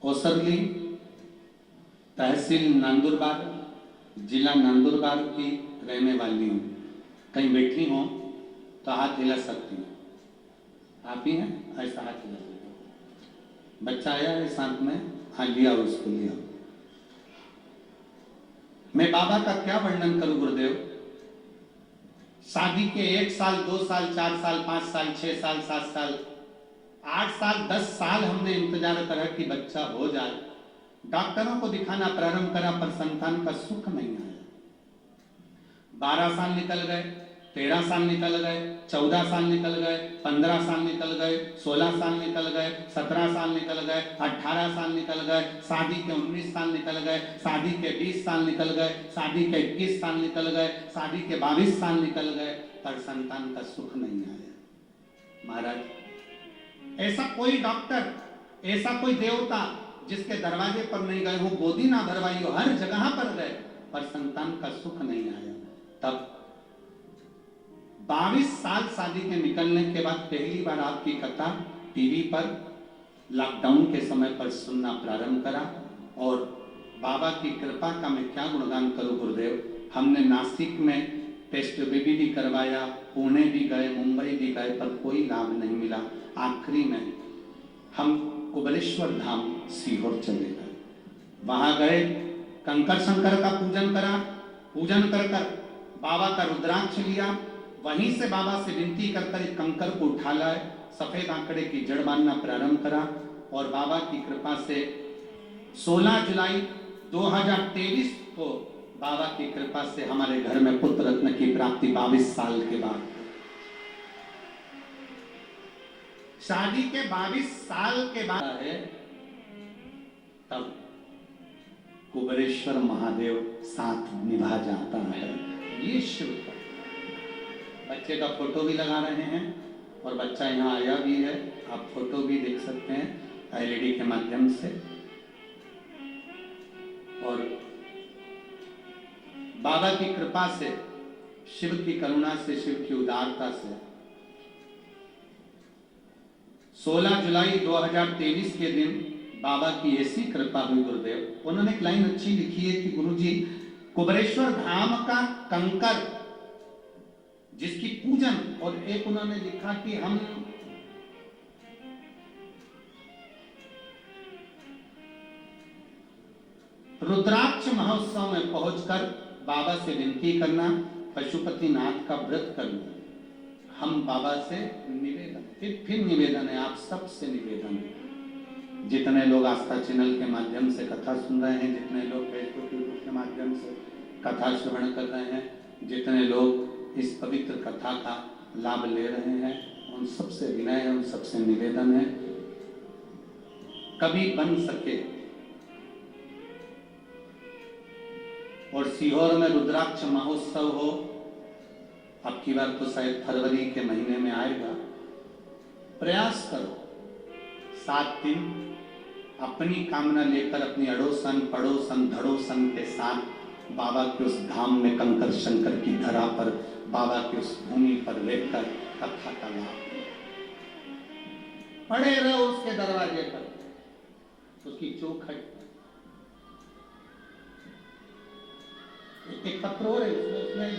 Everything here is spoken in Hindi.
ओसरली, तहसील नंदुरबार, जिला नंदुरबार की रहने वाली हूँ। कहीं बैठी हो तो हाथ हिला सकती हूँ। आप ही हैं? ऐसा हाथ हिला सकते हो। बच्चा आया है साथ में? हाँ, लिया उसको, लिया। मैं बाबा का क्या वर्णन करूं गुरुदेव। शादी के 1 साल, 2 साल, 4 साल, 5 साल, 6 साल, 7 साल, 8 साल, 10 साल हमने इंतजार करा कि बच्चा हो जाए। डॉक्टरों को दिखाना प्रारंभ करा पर संतान का सुख नहीं आया। 12 साल निकल गए, 13 साल निकल गए, 14 साल निकल गए, 15 साल निकल गए, 16 साल निकल गए, 17 साल निकल गए, 18 साल निकल गए, शादी के 19 साल निकल गए, शादी के 20 साल निकल गए, शादी के 21 साल निकल गए, शादी के 22 साल निकल गए, पर संतान का सुख नहीं आया। महाराज, ऐसा कोई डॉक्टर, ऐसा कोई देवता जिसके दरवाजे पर नहीं गए हो, गोदी ना भरवाई हो, हर जगह पर गए पर संतान का सुख नहीं आया। तब 22 साल शादी के निकलने के बाद पहली बार आपकी कथा टीवी पर लॉकडाउन के समय पर सुनना प्रारंभ करा। और बाबा की कृपा का मैं क्या गुणगान करूं गुरुदेव। हमने नासिक में टेस्ट बेबी भी करवाया, पुणे भी गए, मुंबई भी गए, पर कोई लाभ नहीं मिला। आखिरी में हम कुबरेश्वर धाम सीहोर चले गए। वहां गए, कंकर शंकर का पूजन करा, पूजन कर बाबा का रुद्राक्ष लिया, वहीं से बाबा से विनती कर एक कंकर को उठा लाए, सफेद आंकड़े की जड़ बांधना प्रारंभ करा। और बाबा की कृपा से 16 जुलाई 2023 को बाबा की कृपा से हमारे घर में पुत्र रत्न की प्राप्ति 22 साल के बाद। शादी के 22 साल के बाद है, तब कुबरेश्वर महादेव साथ निभा जाता है। ये शिव का बच्चे का फोटो भी लगा रहे हैं और बच्चा यहाँ आया भी है, आप फोटो भी देख सकते हैं एलईडी के माध्यम से। और बाबा की कृपा से, शिव की करुणा से, शिव की उदारता से 16 जुलाई 2023 के दिन बाबा की ऐसी कृपा हुई गुरुदेव। उन्होंने एक लाइन अच्छी लिखी है कि गुरुजी, कुबरेश्वर धाम का कंकर जिसकी पूजन, और एक उन्होंने लिखा कि हम रुद्राक्ष महोत्सव में पहुंचकर बाबा से विनती करना, पशुपति नाथ का व्रत करना। हम बाबा से निवेदन, फिर निवेदन है, आप सबसे निवेदन है, जितने लोग आस्था चैनल के माध्यम से कथा सुन रहे हैं, जितने लोग फेसबुक यूट्यूब के माध्यम से कथा श्रवण कर रहे हैं, जितने लोग इस पवित्र कथा का लाभ ले रहे हैं, उन सबसे विनय है, उन सबसे निवेदन है, कभी बन सके और सीहोर में रुद्राक्ष महोत्सव हो। अब की बार तो शायद फरवरी के महीने में आएगा। प्रयास करो 7 दिन अपनी कामना लेकर, अपनी अड़ोसन पड़ोसन धड़ोसन के साथ बाबा के उस धाम में, कंकर शंकर की धरा पर, बाबा की उस भूमि पर रहकर कथा का लाभ पड़े रहो उसके दरवाजे पर, उसकी चौखट। एक पत्र और है उसमें